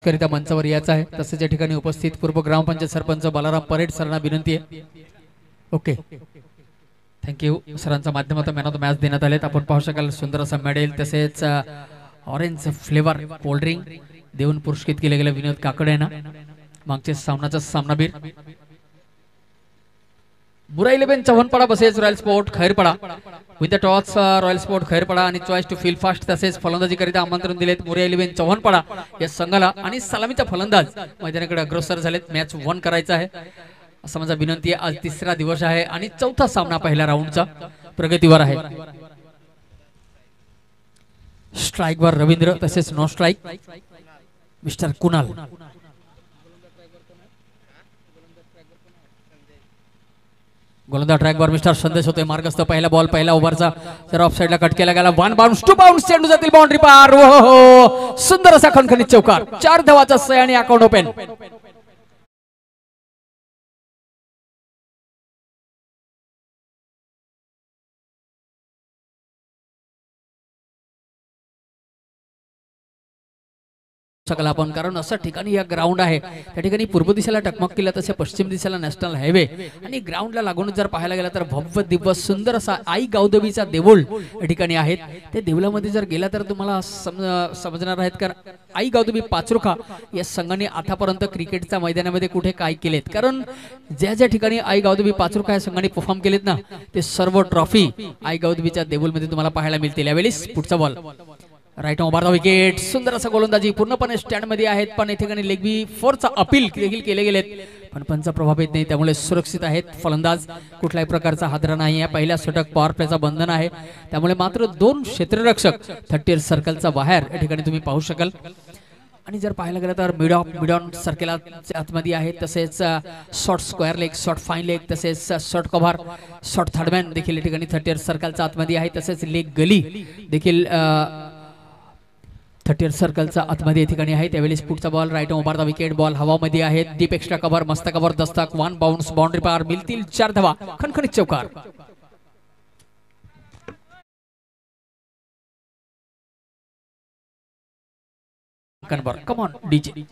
करिता मंचावर यायचं आहे. तसेच या ठिकाणी उपस्थित पूर्व ग्रामपंचायत सरपंच बालाराम परेड सरांना विनंती आहे. Okay, thank you. सरांच्या माध्यमातून मॅन ऑफ द मॅच देण्यात आलेत. आपण पाहू शकाल सुंदर असा मेडेल तसेच ऑरेंज फ्लेवर कोल्ड ड्रिंक देऊन पुरस्कृत केले गेले विनोद काकडे यांना. मागच्या सामनाचा सामनावीर मुरा 11 चव्हाणपाडा बसेस royal sport Khairpada with the toss royal sport Khairpada आणि चॉईस टू फील फास्ट तसेच फलंदाजी करिता आमंत्रण दिलेत मुरा 11 चव्हाणपाडा या संघाला आणि सलामीचा फलंदाज मैदानाकडे अग्रसर झालेत. मॅच 1 करायचा आहे असं माझा विनंती आहे. आज तिसरा दिवस आहे आणि चौथा सामना पहिल्या राऊंडचा प्रगतीवर आहे. स्ट्राइक वर रवींद्र तसेच नो स्ट्राइक मिस्टर कुणाल. गोलंदाज ट्रॅकवर मिस्टर संदेश होते. मार्गस्थ पहिला बॉल पहिला ओव्हरचा जर ऑफ साइडला कट केला गेला. 1 बाउंस 2 बाउंस चेंडू जातील बाउंड्री पार. हो सुंदर असा खणखणीत चौकार. 4 धावाचा सह आणि अकाउंट ओपन. शकला आपण कारण असं ठिकाणी या ग्राउंड आहे त्या ठिकाणी पूर्व दिशेला टकमक केला तसे पश्चिम दिशेला नॅशनल हायवे आणि ग्राउंडला लागून जर पाहायला गेला तर भव्य दिव्य सुंदर असा आई गावदेवीचा देऊळ या ठिकाणी आहेत. त्या देवळामध्ये जर गेला तर तुम्हाला समजणार आहेत कारण आई गावदेवी पाचरुखा या संघाने आतापर्यंत क्रिकेटच्या मैदानामध्ये कुठे काय केलेत कारण ज्या ज्या ठिकाणी आई गावदेवी पाचरुखा या संघाने परफॉर्म केलेत ना ते सर्व ट्रॉफी आई गावदेवीच्या देऊळमध्ये तुम्हाला पाहायला मिळतील. यावेळी पुढचा ball right over the wicket. सुंदर असा गोलंदाजी पूर्णपणे स्टँड मध्ये आहेत पण या ठिकाणी लेग बी फोरचा अपील देखील केले गेलेत पण पंचा प्रभाव येत नाही त्यामुळे सुरक्षित आहेत. फलंदाज कुठल्याही प्रकारचा हादरा नाही आहे. पहिल्या षटक पॉवर प्लेचा बंधन आहे त्यामुळे मात्र 2 क्षेत्ररक्षक 30 सर्कलचा बाहेर या ठिकाणी तुम्ही पाहू शकाल. आणि जर पाहायला गेलं तर मिड ऑन सर्कल आतमध्ये आहे तसेच short square leg short fine leg तसेच शॉर्ट कव्हर शॉर्ट थर्डमॅन देखील या ठिकाणी 30 सर्कलचा आतमध्ये आहे तसेच लेग गली देखील 30 सर्कलचा आतमध्ये या ठिकाणी आहे. त्यावेळी पुढचा ball right over the wicket. Ball हवामध्ये आहे. डीप एक्स्ट्रा कव्हर मस्त कव्हर दस्तक 1 बाउंस बाउंड्री पार मिळतील 4 धावा. खणखणीत चौकार. Come on DJ.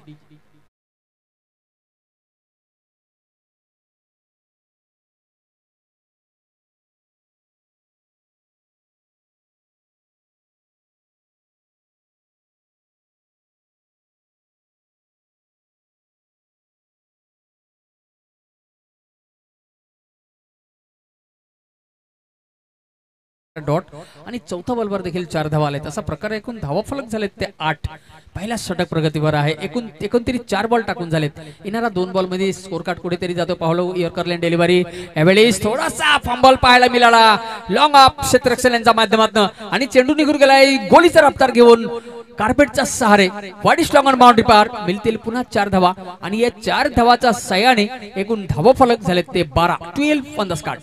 डॉट आणि चौथा बॉलवर देखील 4 धावा आलेत. असा प्रकार एकूण धावा फलक झालेत ते 8. पहिला षटक प्रगतीवर आहे. एकूण 4 बॉल टाकून झालेत. येणारा 2 बॉल मध्ये स्कोर कार्ड कुठेतरी जातो. पावलो यॉर्करलँड डिलिव्हरी यावेळी थोडासा फंबल पाहायला मिळाला लॉंग ऑफ क्षेत्ररक्षण यांच्या माध्यमातून आणि चेंडू निघून गेलाय गोलीचा रफ्तार घेऊन कार्पेटच्या सहारे वाडी स्ट्रॉंग ऑन बाउंड्री पार मिळतील पुन्हा 4 धावा आणि या 4 धावाच्या सहाय्याने एकूण धावा फलक झालेत ते 12 ऑन द स्कॉट.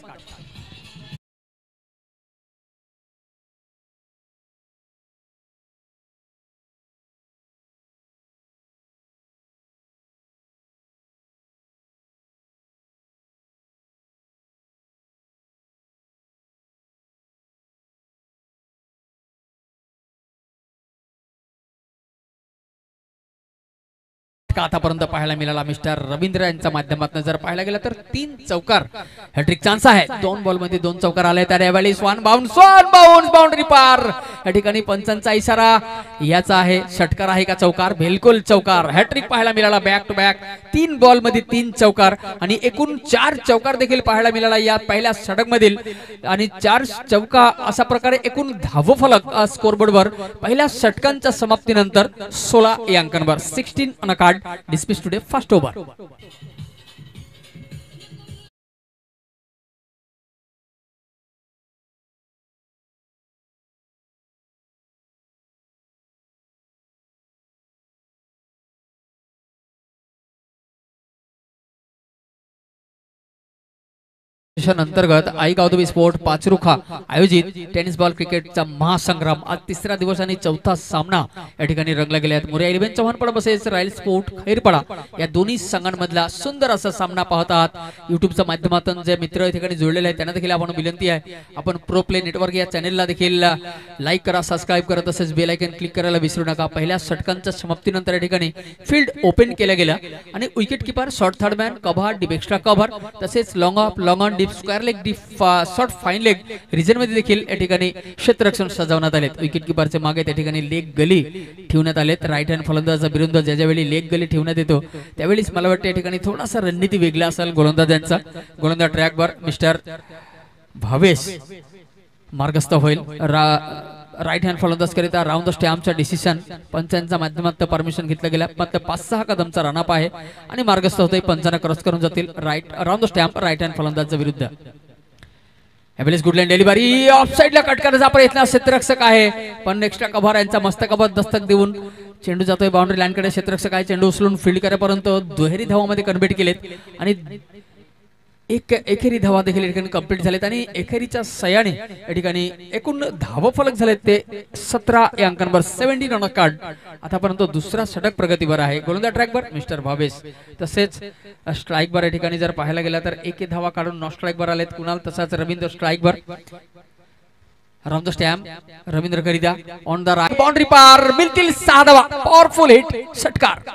आतापर्यंत पाहायला मिळाला मिस्टर रवींद्र यांच्या माध्यमातून जर पाहायला गेलं तर 3 चौकार हॅट्रिक चान्स आहे. 2 बॉल मध्ये 2 चौकार आले तर यावेळी वन बाउंस बाउंड्री पार. या ठिकाणी पंचांचा इशारा याचा आहे. षटकार आहे का चौकार? बिलकुल चौकार. हॅट्रिक पाहायला मिळाला बॅक टू बॅक 3 बॉल मध्ये 3 चौकार आणि एकूण 4 चौकार देखील पाहायला मिळाला या पहिल्या षटक मधील आणि 4 चौका अशा प्रकारे एकूण धाव फलक स्कोरबोर्डवर पहिल्या षटकांच्या समाप्तीनंतर 16 या अंकांवर 16 on a card. Dismissed today first over. Association अंतर्गत आई गावदेवी स्पोर्ट पाचरुखा आयोजित टेनिस बॉल क्रिकेटचा महासंग्राम आज तिसरा दिवस आणि चौथा सामना या ठिकाणी रंगला गेला आहे। मोरिया 11 चव्हाणपडा बसेस रॉयल स्पोर्ट खैरपडा या दोन्ही संघांमधला सुंदर असा सामना पाहत आहात। यूट्यूबच्या माध्यमातून जे मित्र या ठिकाणी जोडलेले आहेत त्यांना देखील आपण विनंती आहे आपण प्रो प्ले नेटवर्क या चॅनलला देखील लाईक करा, सबस्क्राइब करा, तसेच बेल आयकॉन क्लिक करायला विसरू नका। पहिल्या षटकांच्या समाप्तीनंतर या ठिकाणी फील्ड ओपन केला गेला आणि wicket keeper short third man cover deep extra cover तसेच long off long on deep square leg deep short fine leg region मध्ये देखील या ठिकाणी क्षेत्ररक्षण सजवण्यात आलेत। विकेट कीपरचे मागे त्या ठिकाणी लेग गली ठेवण्यात आलेत। राईट हँड फलंदाज विरुद्ध ज्यावेळी लेग गली ठेवण्यात येतो त्यावेळीच मला वाटतं या ठिकाणी थोडासा रणनीती वेगळा असेल गोलंदाजांचा। गोलंदाज ट्रॅकवर मिस्टर भावेश मार्गस्थ होईल। राईट हँड फलंदाज करिता राऊंड द स्टॅम्पचा डिसिजन पंचांच्या माध्यमातून परमिशन घेतलं गेलं। मात्र 5-6 कदमचा रनअप आहे आणि मार्गस्थ होते पंचांना क्रॉस करून जातील round the stump right hand फलंदाजच्या विरुद्ध। एव्हरेज गुडलँड डिलिव्हरी ऑफ साइडला कट करण्याचा प्रयत्न क्षेत्ररक्षक आहे पण एक्स्ट्रा कव्हर यांचा मस्तकावर दस्तक देऊन चेंडू जातोय बाउंड्री लाईनकडे। क्षेत्ररक्षक आहे चेंडू उचलून फील्ड करेपर्यंत दुहेरी धावामध्ये कन्व्हर्ट केलेत आणि एकेरी धावा देखील ठिकाणी कंप्लीट झालेत आणि एकेरीच्या सयाने या ठिकाणी एकूण धाव फलक झालेत ते 17 या अंकांवर 17 रन कार्ड। आतापर्यंत दुसरा षटक प्रगतीवर आहे। गोलंदाज ट्रॅकवर मिस्टर भावेश तसेच स्ट्राईकवर या ठिकाणी जर पाहायला गेला तर एक धावा काढून नॉन स्ट्राईकवर आलेत कुणाल तसाच रवींद्र स्ट्राईकवर। राऊंड द स्टॅम्प रवींद्र करिता ऑन द राईट बाउंड्री पार मिळतील 6 धावा पॉवरफुल हिट षटकार।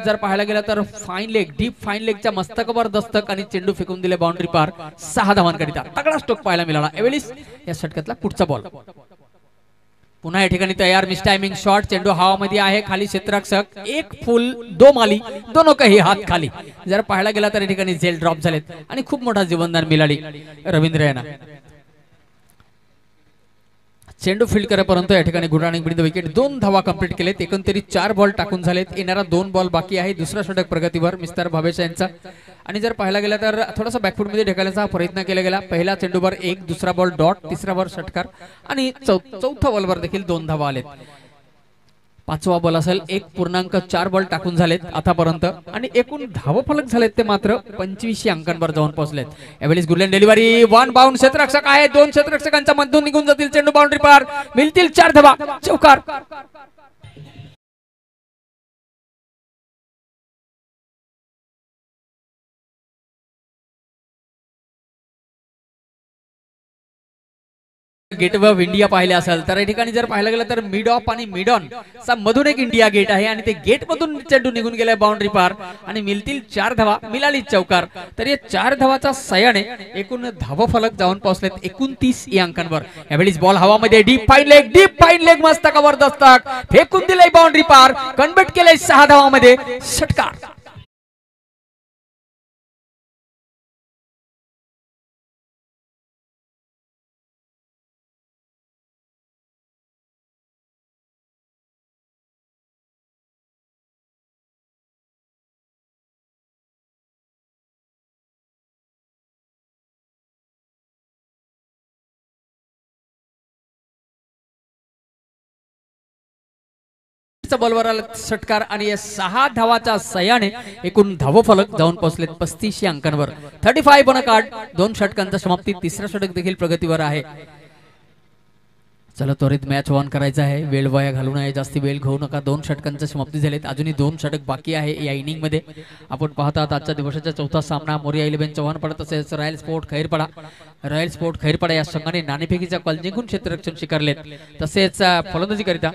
जर पाहायला गेला तर fine leg deep fine लेगच्या मस्तकावर Dastak आणि चेंडू फेकून दिले बाउंड्री पार 6 धावांकरिता। तगडा स्ट्रोक पाहायला मिळाला। एवेलिस या षटकातला पुढचा बॉल पुन्हा या ठिकाणी तयार मिस टायमिंग शॉट चेंडू हवामध्ये आहे खाली क्षेत्ररक्षक एक फुल दो माली दोनों काही हात खाली जर पाहायला गेला तर या ठिकाणी झेल ड्रॉप झालेत आणि खूप मोठा जीवनदान मिळाली रवींद्र यांना। चेंडू फील्ड करेपर्यंत या ठिकाणी गुड रनिंग विथ विकेट 2 धावा कंप्लीट केलेत। एकंदरीत 4 बॉल टाकून झालेत। येणारा 2 बॉल बाकी आहे। दुसरा षटक प्रगतीवर मिस्टर भावेश यांचा आणि जर पाहायला गेला तर थोडासा बॅकफूट मध्ये ढकलण्याचा प्रयत्न केला गेला। पहिला चेंडूवर 1 दुसरा बॉल डॉट तिसरा बॉल षटकार आणि चौथा बॉलवर देखील 2 धावा आलेत। पाचवा बॉल असेल 1.4 बॉल टाकून झालेत आतापर्यंत आणि एकूण धाव फलक झालेत ते मात्र 25 अंकांवर जाऊन पोहोचलेत। Average good length delivery one bound क्षेत्ररक्षक आहे 2 क्षेत्ररक्षकांच्या मधून निघून जातील चेंडू बाउंड्री पार मिळतील 4 धावा चौकार। गेट ऑफ इंडिया पाहिले असेल तर या ठिकाणी जर पाहायला गेलं तर मिड ऑफ आणि मिड ऑन चा मधून एक इंडिया गेट आहे आणि ते गेट मधून चेंडू निघून गेलाय बाउंड्री पार आणि मिळतील 4 धावा मिळाली चौकार। तर या 4 धावाचा सयाने एकूण धाव फलक जाऊन पोहोचलेत 29 या अंकांवर। यावेळीच ball हवामध्ये deep fine leg मस्तकावर Dastak फेकून दिले बाउंड्री पार कन्वर्ट केले 6 धावामध्ये षटकार। बॉलवर षटकार आणि 6 धावाच्या सहाय्याने एकूण धाव फलक जाऊन पोहोचलेत 35 अंकांवर। 35 बन कार्ड 2 षटकांच्या समाप्ती तिसरा षटक देखील प्रगतीवर आहे। चला त्वरित मॅच ऑन करायचा आहे वेळ वाया घालू नये जास्ती वेळ घेऊ नका। 2 षटकांच्या समाप्ती झालेत अजूनही 2 षटक बाकी आहे या इनिंग मध्ये। आपण पाहता आजच्या दिवसाचा चौथा सामना मोरिया 11 चव्हाणपडा तसेच रॉयल स्पोर्ट खैरपडा या संघाने नाणेफेकीचा कॉल जिंकून क्षेत्ररक्षण स्वीकारलेत तसेच फलंदाजी करिता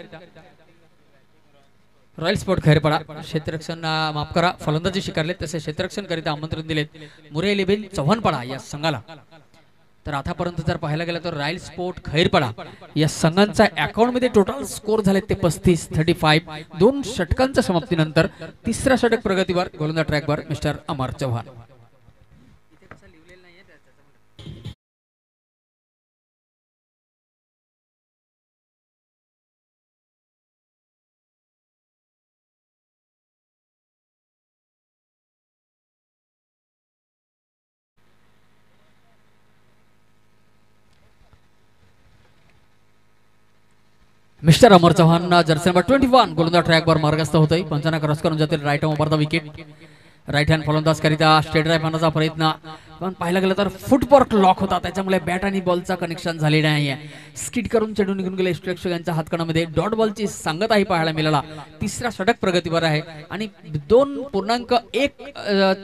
रॉयल स्पोर्ट खैरपडा क्षेत्ररक्षण माफ करा फलंदाजी स्वीकारले तसे क्षेत्ररक्षण करिता आमंत्रण दिलेत मोरिया 11 चव्हाणपडा या संघाला। तर आतापर्यंत जर पाहायला गेलं तर रॉयल स्पोर्ट खैरपडा या संघांचा अकाउंट मध्ये टोटल स्कोर झाले ते 35 2 षटकांच्या समाप्तीनंतर तिसरा षटक प्रगतीवर गोलंदाज ट्रॅकवर mister Amar Chavan. Mister Amar Chavan jersey number 21 गोलंदाज ट्रॅकवर मार्गस्थ होतोय. पंचांना क्रॉस करून जातील right over the wicket. Right hand फलंदाज करिता स्ट्रेट ड्राईव्ह आणण्याचा प्रयत्न, पण पाहायला गेलं तर फुटवर्क लॉक होता, त्याच्यामुळे बॅट आणि बॉलचा कनेक्शन झाले नाही. स्किट करून चेंडू निघून गेले प्रेक्षकांच्या हातकणामध्ये. डॉट बॉलची सांगताही पाहायला मिळाला. तिसरा षटक प्रगतीवर आहे आणि 2.1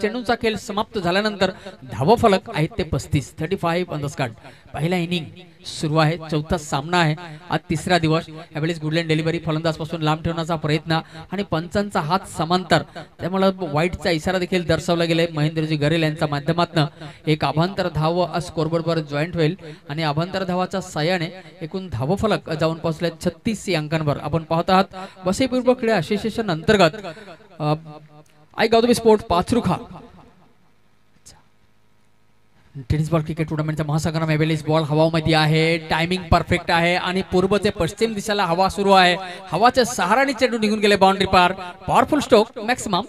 चेंडूचा खेळ समाप्त झाल्यानंतर धावफलक आहेत ते 35. 35 ऑन द स्कॉट. पहिला इनिंग सुरू आहे, चौथा सामना आहे, आज तिसरा दिवस. यावेळेस गुडलँड डिलिव्हरी फलंदाज पासून लांब ठेवण्याचा प्रयत्न आणि पंचांचा हात समांतर, त्यामुळे वाईटचा इशारा देखील दर्शवला गेलाय. महेंद्रजी गरेल यांच्या माध्यमातून एक अभांतर धाव स्कोरबोर्डवर जॉईंट होईल आणि अभांतर धावाच्या साह्याने एकूण धावफलक जाऊन पोहोचले 36 अंकांवर. आपण पाहत आहात वसईपूर्व क्रीडा असोसिएशन अंतर्गत Aai Gautami sport Pacharukha tennis ball cricket टूर्नामेंटचा महासंग्राम. एवेलिस बॉल हवामध्ये आहे, टायमिंग परफेक्ट आहे आणि पूर्व ते पश्चिम दिशेला हवा सुरू आहे. हवाच्या सहाराने चेंडू निघून गेले बाउंड्री पार. Powerful stroke maximum.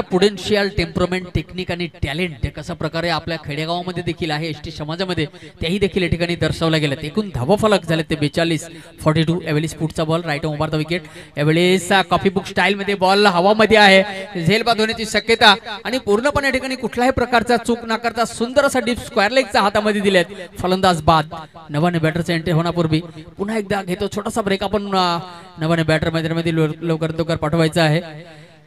Prudential temperament technique आणि टॅलेंट कशा प्रकारे आपल्या खेडेगावामध्ये देखील आहे, एसटी समाजामध्ये, तेही देखील या ठिकाणी दर्शवल्या गेले. एकूण धावफलक झाले ते 42. 42. एवेलिस पुढचा ball right over the wicket. एवेलिस कॉफी बुक स्टाईल मध्ये बॉल हवामध्ये आहे, झेलबाद होण्याची शक्यता आणि पूर्णपणे या ठिकाणी कुठल्याही प्रकारचा चूक न करता सुंदर असा डीप स्क्वेअर लेगचा हातामध्ये दिलेत. फलंदाज बाद. नवाने बॅटरचा एंट्री होण्यापूर्वी पुन्हा एकदा घेतो छोटासा ब्रेक. आपण नवाने बॅटर मैदानामध्ये लवकर पाठवायचा आहे.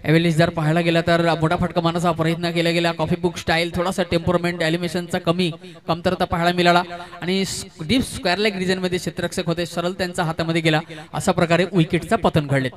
एवेलिस जर पाहायला गेला तर मोठा फटका मारण्याचा प्रयत्न केला गेला. कॉफी बुक स्टाईल, थोडासा टेम्परमेंट एलिमेशनचा कमतरता पाहायला मिळाला आणि डीप स्क्वेअर लेग रिजन मध्ये क्षेत्ररक्षक होते, सरळ त्यांच्या हातामध्ये गेला. अशा प्रकारे विकेटचा पतन घडले.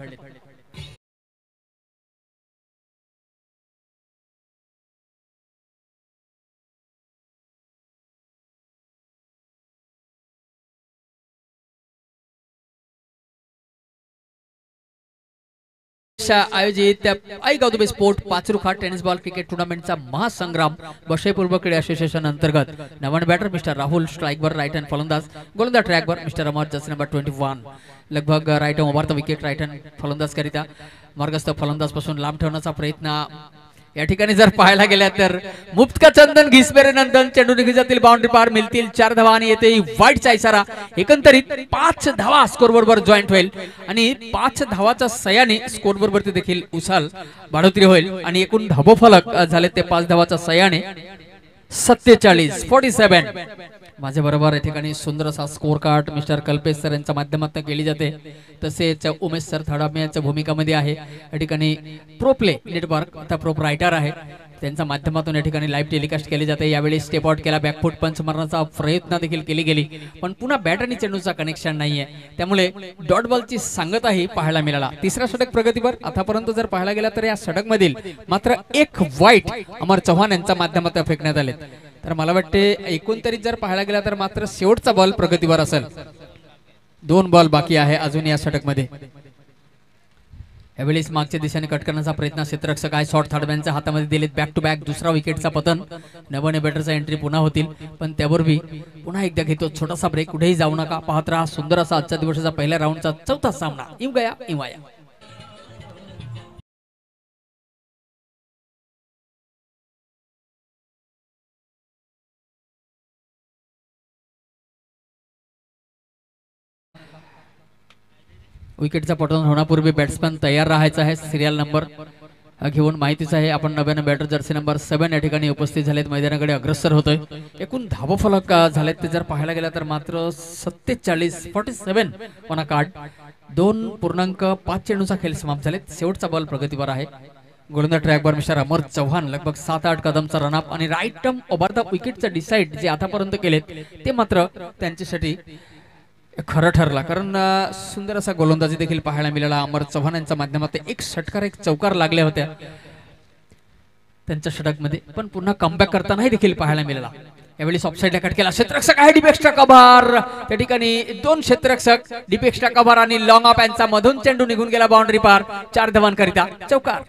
आयोजित Aai Gautami sport Pacharukha tennis ball cricket टूर्नामेंटचा महासंग्राम वसईपूर्व क्रीडा असोसिएशन अंतर्गत. नवन बॅटर मिस्टर राहुल स्ट्राइकवर राईट हँड फलंदाज, गोलंदाज ट्रॅकवर मिस्टर अमर जर्सी नंबर 21. लगभग right over the wicket. Right hand फलंदाज करिता मार्गस्थ फलंदाज पासून लांब ठेवण्याचा प्रयत्न. या ठिकाणी जर पाहायला गेला तर मुफ्तका चंदन घिसपेरे नंदन चेंडू निघून जातील बाउंड्री पार. मिळतील 4 धावा आणि येथे वाईटचा इशारा. एकंदरीत 5 धावा स्कोरबोर्ड वर जॉईंट होईल आणि 5 धावाच्या सहाय्याने स्कोरबोर्ड वरती देखील उसाल बढोतरी होईल आणि एकूण धावफलक झाले ते 5 धावाच्या सहाय्याने 47. 47. माझ्या बरोबर या ठिकाणी सुंदर असा score card mister Kalpesh sir यांच्या माध्यमातून केली जाते. तसेच उमेश सर थडामियाच्या भूमिकामध्ये आहे. या ठिकाणी प्रो प्ले नेटवर्क आता प्रो रायटर आहे, त्यांच्या माध्यमातून या ठिकाणी लाईव्ह टेलिकास्ट केले जाते. यावेळी स्टेप आउट केला, बॅकफूट पंच मारण्याचा प्रयत्न देखील केली गेली, पण पुन्हा बॅट आणि चेंडूचा कनेक्शन नाहीये, त्यामुळे डॉट बॉलची सांगताही पाहायला मिळाला. तिसरा षटक प्रगतीवर. आतापर्यंत जर पाहायला गेला तर या षटक मधील मात्र एक वाईट अमर चव्हाण यांच्या माध्यमातून फेकण्यात आले. तर मला वाटते एकूणतरीत जर पाहायला गेला तर मात्र शेवटचा बॉल प्रगतीवर असेल. 2 बॉल बाकी आहे अजून या षटक मध्ये. एवेलिस मागच्या दिशेने कट करण्याचा प्रयत्न, क्षेत्ररक्षक आहे शॉर्ट थर्डमॅनच्या हातामध्ये दिलेत. बॅक टू बॅक दुसरा विकेटचा पतन. नवने बॅटरचा एंट्री पुन्हा होतील, पण त्यापूर्वी पुन्हा एकदा घेतो छोटासा ब्रेक. कुठेही जाऊ नका, पाहत राहा सुंदर असा आजच्या दिवसाचा पहिल्या राऊंडचा चौथा सामना. इव गया इवाया. विकेटचा पतन होण्यापूर्वी बॅट्समॅन तयार राहायचा आहे. सिरियल नंबर घेऊन माहितीच आहे. आपण नव्यानं बॅटर जर्सी नंबर 7 या ठिकाणी उपस्थित झालेत, मैदानाकडे अग्रसर होतोय. एकूण धावफलक झालेत ते जर पाहायला गेला तर मात्र 47. 47 ऑन अ कार्ड. 2.5 चेंडूचा खेळ समाप्त झालेत. शेवटचा बॉल प्रगतीवर आहे. गोलंदाज ट्रॅकवर मिस्टर अमर चव्हाण. लगभग 7-8 कदमचा रनअप आणि राईट टर्म ओव्हर द विकेटचा डिसाइड जे आतापर्यंत केलेत ते मात्र त्यांच्यासाठी खरं ठरला, कारण सुंदर असा गोलंदाजी देखील पाहायला मिळाला. अमर चव्हाण यांच्या माध्यमातून एक षटकार एक चौकार लागल्या होत्या त्यांच्या षटकमध्ये, पण पुन्हा कमबॅक करतानाही देखील पाहायला मिळाला. यावेळी ऑफसाइडला कट केला. क्षेत्ररक्षक आहे डीप एक्स्ट्रा कव्हर. त्या ठिकाणी 2 क्षेत्ररक्षक डीप एक्स्ट्रा कव्हर आणि लॉंग ऑफ यांचा मधून चेंडू निघून गेला बाउंड्री पार. 4 धावांकरिता चौकार.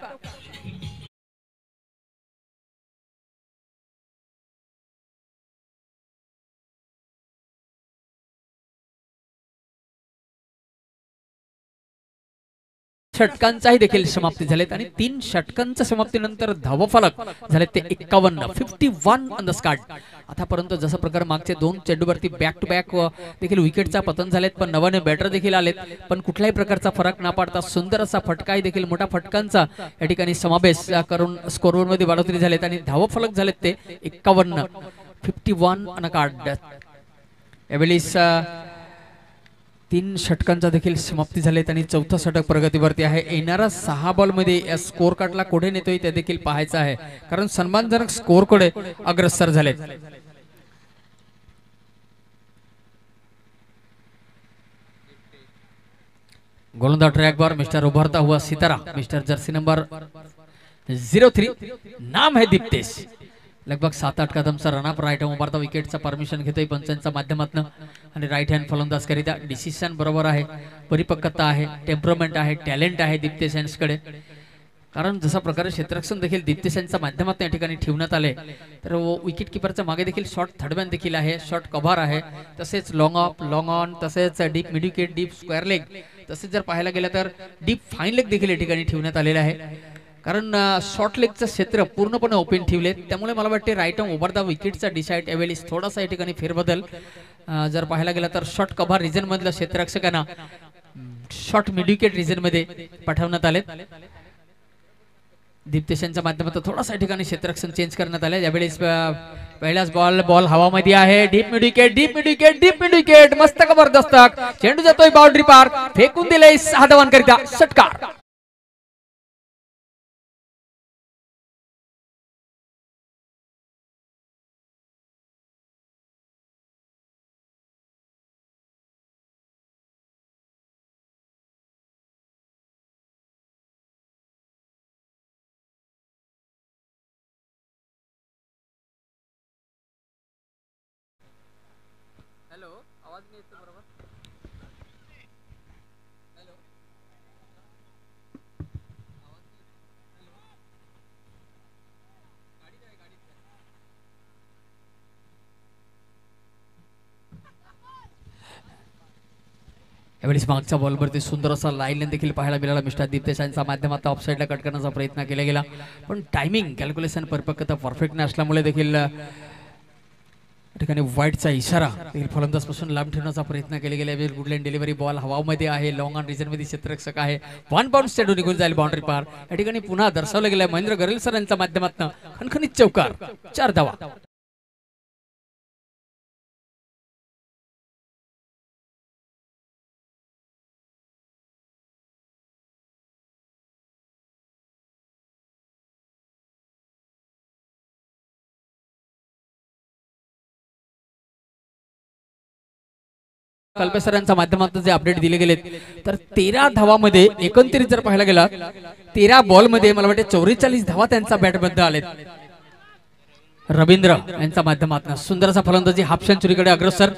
षटकांचाही देखील समाप्ती झालेत आणि 3 षटकांच्या समाप्तीनंतर धावफलक झाले ते 51 51 ऑन द स्कॉट. आतापर्यंत जसं प्रकार मागचे 2 चेंडूवरती बॅक टू बॅक देखील विकेटचा पतन झालेत, पण नवाने बॅटर देखील आलेत, पण कुठल्याही प्रकारचा फरक न पडता सुंदर असा फटकाही देखील मोठा फटकांचा या ठिकाणी समावेश करून स्कोरमध्ये बढोतरी झालेत आणि धावफलक झालेत ते 51 51 ऑन अ कार्ड. यावेळेस 3 षटकांचा देखील समाप्ती झालेत आणि चौथा षटक प्रगतीवरती आहे. येणारा 6 बॉल मध्ये या स्कोर कार्डला कोठे नेतोय ते देखील पाहायचं आहे, कारण सन्मानजनक स्कोर कडे अग्रसर झालेत. गोलंदाज ट्रैक बार मिस्टर उभरता हुआ सितारा, मिस्टर जर्सी नंबर 03, नाम है दीप्तेश. लगभग 7-8 कदमचा रनअप राईट हँड उभारता विकेटचा परमिशन घेतोय पंचांच्या माध्यमातून आणि राईट हँड फलंदाज करिता डिसिजन बरोबर आहे, परिपक्वता आहे, टेम्परमेंट आहे, टॅलेंट आहे दीप्तेश यांच्याकडे. कारण जसा प्रकारे क्षेत्ररक्षण देखील दीप्तेश यांच्या माध्यमातून या ठिकाणी ठेवण्यात आले, तर विकेट किपरच्या मागे देखील शॉर्ट थर्डमॅन देखील आहे, शॉर्ट कव्हर आहे, तसेच लॉंग ऑफ, लॉंग ऑन, तसेच deep mid wicket, deep square leg, तसेच जर पाहायला गेलं तर डीप फाईन लेग देखील या ठिकाणी ठेवण्यात आलेलं आहे. कारण शॉर्ट लेगचं क्षेत्र पूर्णपणे ओपन ठेवले, त्यामुळे मला वाटते राईट हँड ओव्हर द विकेटचा डिसाईड यावेळेस थोडासा या ठिकाणी फेरबदल जर पाहायला गेला तर शॉर्ट कव्हर रिजन मधल्या क्षेत्ररक्षकांना शॉर्ट मिड विकेट रिजन मध्ये पाठवण्यात आले. दीप्तेशांच्या माध्यमातून थोडासा या ठिकाणी क्षेत्ररक्षण चेंज करण्यात आले. यावेळेस पहिलाच बॉल हवामध्ये आहे, deep mid wicket, deep mid wicket, deep mid wicket, मस्त जबरदस्त चेंडू जातोय बाउंड्री पार, फेकून दिले 6 धावांकरिता षटकार. यावेळेस मागच्या बॉलवरती सुंदर असा लाईन देखील पाहायला मिळाला. मिस्टर दीप्तेशांच्या माध्यमातून ऑफसाईडला कट करण्याचा प्रयत्न केला गेला, पण टायमिंग कॅल्क्युलेशन परिपक्वता परफेक्ट नसल्यामुळे देखील ठिकाणी वाईटचा इशारा फलंदाज पासून लांब ठेवण्याचा प्रयत्न केला गेला. गुड लाईन डिलिव्हरी, बॉल हवामध्ये आहे, लॉंग ऑन रिजन मध्ये क्षेत्ररक्षक आहे, 1 बाउंस चेंडू निघून जाईल बाउंड्री पार. या ठिकाणी पुन्हा दर्शवलं गेलं महेंद्र गरेल सर यांच्या माध्यमातून खणखणीत चौकार, 4 धावा. कल्पेसरांच्या माध्यमातून जे अपडेट दिले गेलेत, तर 13 धावामध्ये एकंदरीत जर पाहायला गेला 13 बॉल मध्ये मला वाटते 44 धावा त्यांचा बॅटमध्ये आलेत. रवींद्र यांच्या माध्यमातून सुंदर असा फलंदाजी हाफ सेंचुरीकडे अग्रसर.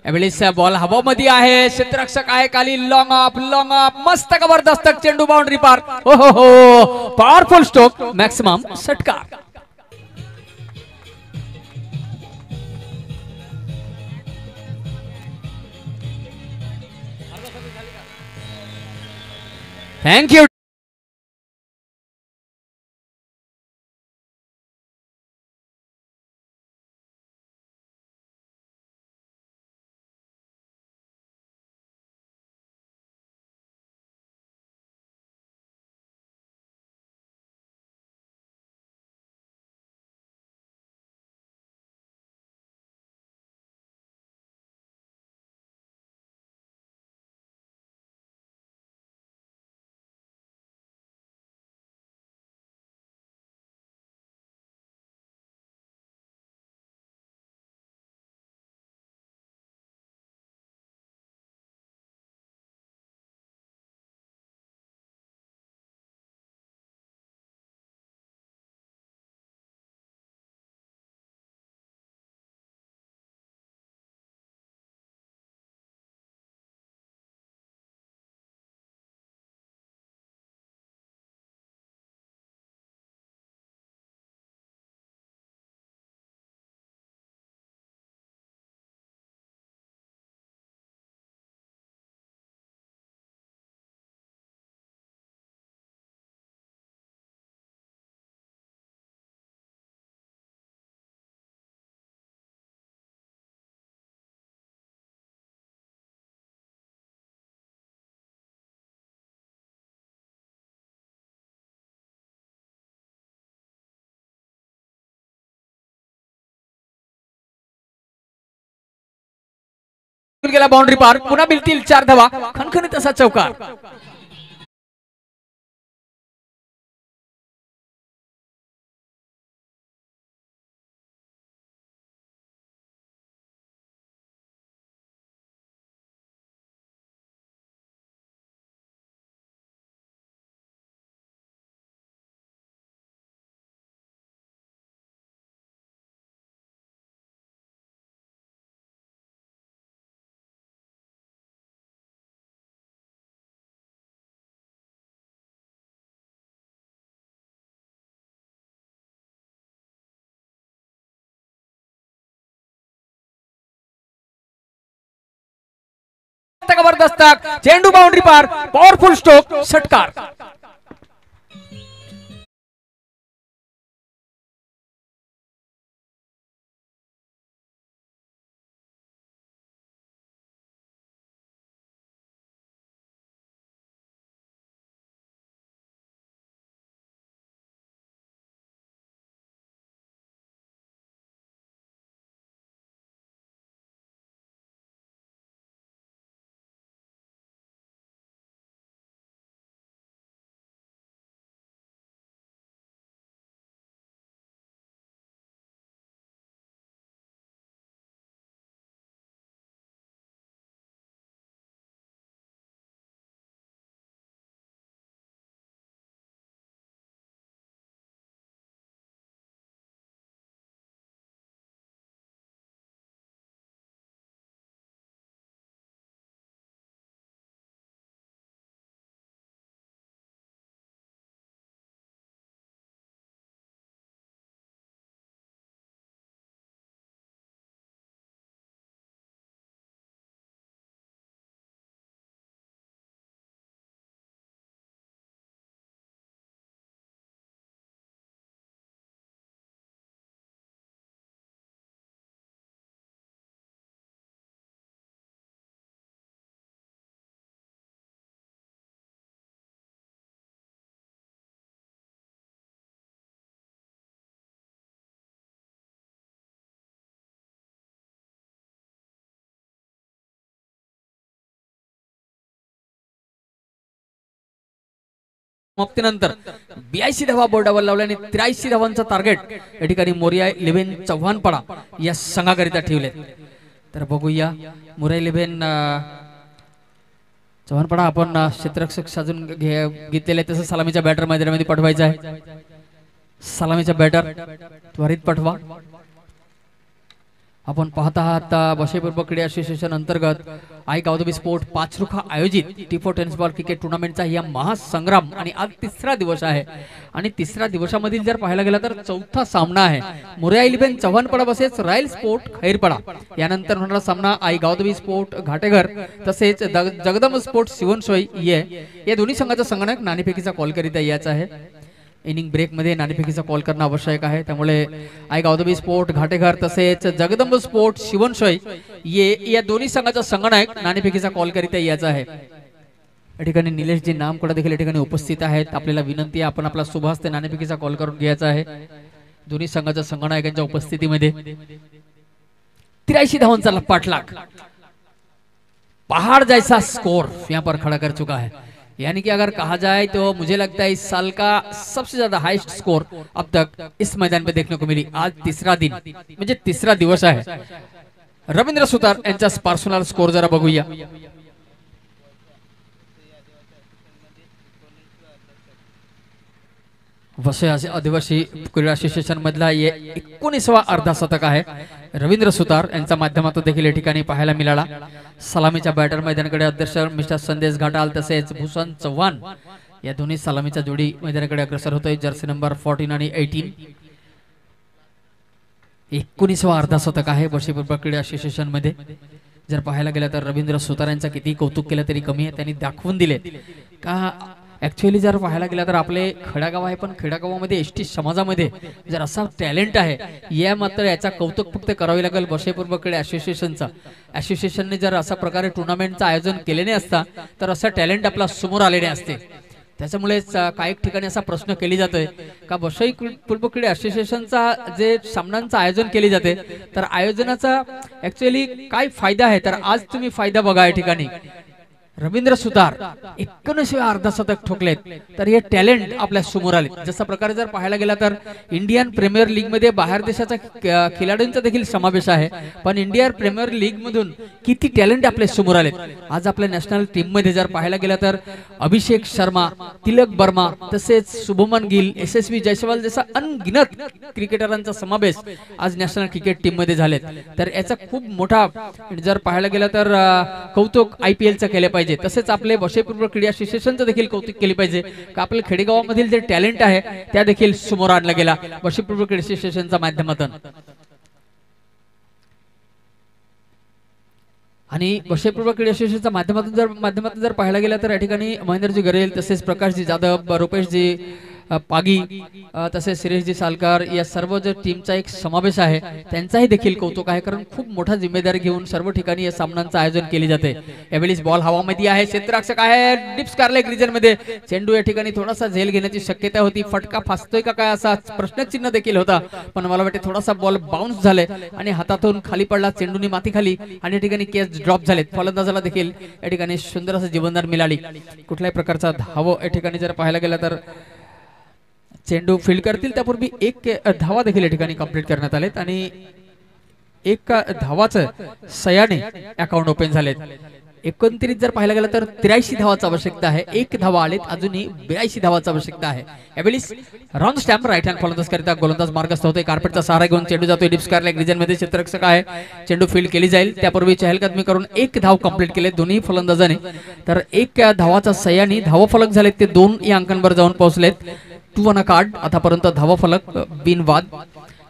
यावेळेस बॉल हवामध्ये आहे, क्षेत्ररक्षक आहे खाली, लॉंग ऑफ, लॉंग ऑफ, मस्त जबरदस्त चेंडू बाउंड्री पार. हो हो हो, पॉवरफुल स्ट्रोक, मॅक्सिमम षटकार. Thank you. गेला बाउंड्री पार, पुन्हा मिळतील 4 धावा, खणखणीत असा चौकार. जबरदस्त चेंडू बाउंड्री पार, पॉवरफुल स्ट्रोक, षटकार. मुक्तीनंतर 82 धावा बोर्डावर लावल्याने 83 धावांचा टार्गेट या ठिकाणी मोरिया 11 चव्हाणपडा या संघाकरिता ठेवले. तर बघूया मोरिया 11 चव्हाणपडा आपण क्षेत्ररक्षक साजून घेतलेले, तसं सलामीच्या बॅटर मैदानामध्ये पाठवायचा आहे. सलामीचा बॅटर त्वरित पाठवा. आपण पाहत आहात बशेपूर्व क्रीडा असोसिएशन अंतर्गत आई गावदेवी स्पोर्ट पाचरुखा आयोजित टी4 टेनिस बॉल क्रिकेट टुर्नामेंटचा या महासंग्राम आणि आज 3रा दिवस आहे. आणि 3ऱ्या दिवसामधील जर पाहायला गेला तर 4था सामना आहे. मोरिया 11 चव्हाणपडा बसेच रॉयल स्पोर्ट खैरपडा. यानंतर होणारा सामना आई गावदेवी स्पोर्ट घाटेघर तसेच जगदंब स्पोर्ट शिवणसोई या दोन्ही संघाचा संगणक नाणेफेकीचा कॉल करीत यायचा आहे. इनिंग ब्रेक मध्ये नाणेफेकीचा कॉल करणं आवश्यक आहे. त्यामुळे आई गावदेवी स्पोर्ट घाटेघर तसेच जगदंब स्पोर्ट शिवणसोई या दोन्ही संघाचा संगणक नाणेफेकीचा कॉल करीत यायचा आहे. या ठिकाणी निलेश जी नामकडे देखील या ठिकाणी उपस्थित आहेत. आपल्याला विनंती आहे आपण आपला शुभ हस्ते नाणेफेकीचा कॉल करून घ्यायचा आहे. दोन्ही संघाच्या संगणकांच्या उपस्थितीमध्ये 83 धावांचा पाठलाग, पहाड़ जैसा स्कोर यहाँ पर खड़ा कर चुका है. यानी कि अगर कहा जाए तो मुझे लगता है इस साल का सबसे ज्यादा हाईएस्ट स्कोर अब तक इस मैदान पे देखने को मिली. आज 3रा दिन म्हणजे 3रा दिवस आहे. रवींद्र सुतार यांचा पर्सनल स्कोर जरा बघूया. वसई आदिवासी क्रीडा असोसिएशन मधला 19वा अर्धशतक आहे. रवींद्र सुतार यांच्या माध्यमातून देखील या ठिकाणी पाहायला मिळाला. सलामीच्या बॅटर मैदानाकडे अध्यक्ष मिस्टर संदेश घाटाल तसेच भूषण चव्हाण या दोन्ही सलामीच्या जोडी मैदानाकडे अग्रसर होतोय. जर्सी नंबर 14 आणि 18. 19वा अर्धशतक आहे बशेपूर्व क्रीडा असोसिएशन मध्ये. जर पाहायला गेलं तर रवींद्र सुतार यांचा किती कौतुक केलं तरी कमी आहे. त्यांनी दाखवून दिले का ऍक्च्युअली जर पाहायला गेला तर आपले खेडागाव आहे, पण खेडागावामध्ये एसटी समाजामध्ये जर असा टॅलेंट आहे या मात्र याचा कौतुक फक्त करावे लागेल बशेपूर्व क्रीडा असोसिएशनचा. असोसिएशनने जर अशा प्रकारे टुर्नामेंटचं आयोजन केले नाही असता तर असा टॅलेंट आपला समोर आलेले असते. त्याच्यामुळे काही ठिकाणी असा प्रश्न केली जातोय का वसई पूर्व क्रीडा असोसिएशनचा जे सामन्यांचं आयोजन केले जाते तर आयोजनाचा ऍक्च्युअली काय फायदा आहे तर आज तुम्ही फायदा बघा या ठिकाणी रवींद्र सुतार 91 अर्धशतक ठोकलेत तर हे टॅलेंट आपल्या समोर आले। जसा प्रकारे जर पाहायला गेला तर इंडियन प्रीमियर लीग मध्ये बाहेर देशाच्या खेळाडूंचा देखील समावेश आहे पण इंडियन प्रीमियर लीग मधून किती टॅलेंट आपल्या समोर आले। आज आपल्या नॅशनल टीम मध्ये जर पाहायला गेला तर अभिषेक शर्मा, तिलक वर्मा तसेच शुभमन गिल, यशस्वी जयस्वाल जसा अनगिनत क्रिकेटरांचा समावेश आज नॅशनल क्रिकेट टीम मध्ये झालेत। तर याचा खूप मोठा जर पाहायला गेला तर कौतुक IPL चं केले पाहिजे। तसेच आपले वसई पूर्व क्रीडा असोसिएशनचं देखील कौतुक केले पाहिजे का आपल्या खेडेगावामधील जे टॅलेंट आहे त्या देखील समोर आणला गेला वसई पूर्व क्रीडा असोसिएशनच्या माध्यमातून। आणि वसई पूर्व क्रीडा असोसिएशनच्या माध्यमातून जर पाहायला गेला तर या ठिकाणी महेंद्रजी गरेल तसेच प्रकाशजी जाधव, रुपेशजी पागी तसेच श्रेयसजी सालकर या सर्व जो टीमचा एक समावेश आहे त्यांचाही देखील कौतुक आहे कारण खूप मोठा जिम्मेदारी घेऊन सर्व ठिकाणी या सामन्यांचं आयोजन केले जाते। यावेळी बॉल हवामध्ये आहे, क्षेत्ररक्षक आहे डिप्स कारलेक रिजन मध्ये चेंडू या ठिकाणी थोडासा झेल घेण्याची शक्यता होती, फटका फासतोय का काय असा प्रश्नचिन्ह देखील होता पण मला वाटते थोडासा बॉल बाउन्स झाले आणि हातातून खाली पडला, चेंडूनी माती खाली आणि या ठिकाणी कॅच ड्रॉप झालेत। फलंदाजाला देखील या ठिकाणी सुंदर असं जीवनदान मिळाली। कुठल्याही प्रकारचा धाव या ठिकाणी जर पाहायला गेला तर चेंडू फील्ड करतील त्यापूर्वी एक धावा देखील या ठिकाणी कंप्लीट करण्यात आलेत आणि एक धावाचं सयाने अकाउंट ओपन झालेत। एकंदरीत जर पाहायला गेलं तर 83 धावाची आवश्यकता आहे, एक धावा आलेत, अजूनही 82 धावाची आवश्यकता आहे। यावेळी राऊंड स्टॅम्प राईट हँड फलंदाज करता गोलंदाज मार्गस्थ होतोय, कार्पेटचा सहारा घेऊन चेंडू जातोय डिप्स कारलेक रिजन मध्ये, क्षेत्ररक्षक आहे, चेंडू फील्ड केली जाईल त्यापूर्वी चहलकदमी करून एक धाव कंप्लीट केले दोन्ही फलंदाजाने। तर एक धावाचा सयानी धाव फलक झालेत ते 2 या अंकांवर जाऊन पोहोचलेत। 2 ऑन अ कार्ड आतापर्यंत धावा फलक बिनवाद